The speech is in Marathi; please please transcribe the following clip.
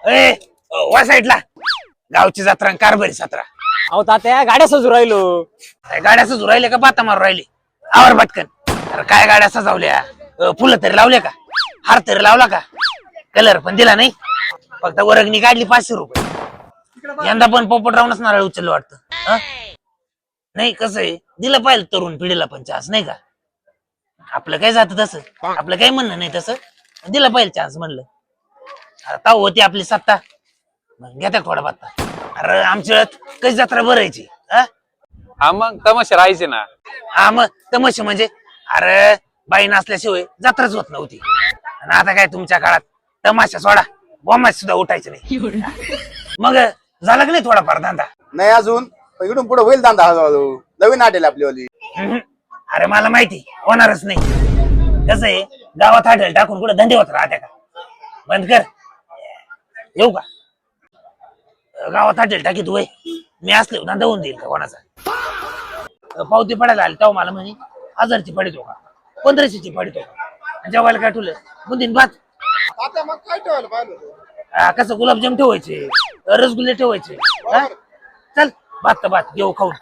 ए वा साईडला गावची जत्रा आणि कारभारी सत्रा. अहो तात्या गाड्या सजू राहिलो. काय गाड्या सजू राहिले का बाता मारू राहिले? आवर पटकन. अरे काय गाड्या सजावल्या? फुलं तरी लावले का? हार तरी लावला का? कलर पण दिला नाही. फक्त वर्गणी काढली 500 रुपये. यंदा पण पोपटरावनच नारळ उचललं वाटतं. नाही कसं आहे दिलं पाहिजे तरुण पिढीला पण चान्स नाही का? आपलं काय जातं तसं, आपलं काही म्हणणं नाही तसं, दिलं पाहिजे चान्स म्हणलं. आता होती आपली सत्ता मग घेता थोडा बाता. अरे आमच्या कशी जत्रा भरायची. हा मग तमाशा राहायचे ना. हा मग तमाशा म्हणजे अरे बाई नसल्याशिवाय जत्राच होत नव्हती. आणि आता काय तुमच्या काळात तमाशा सोडा बोमाश सुद्धा उठायचं नाही. मग झाला की नाही थोडाफार धंदा? नाही अजून, पण इकडून पुढे होईल धंदा हळूहळू. नवीन हॉटेल आपली. अरे मला माहिती होणारच नाही. कसं आहे गावात हॉटेल टाकून कुठे धंदे होत राहत्या का? बंद कर. येऊ का? गावात हॉटेल टाकीत वय मी असले धंदा होऊन देईल का कोणाचा? पावती पडायला आली तेव्हा मला म्हणे 1000ची पडितो का 1500ची पडितो का? जेवायला काय ठेवलं बुंदीन भात. आता मग काय ठेवायला पाहिलं? कसं गुलाबजाम ठेवायचे रसगुल्ले ठेवायचे. चल भात तर भात घेऊ खाऊन.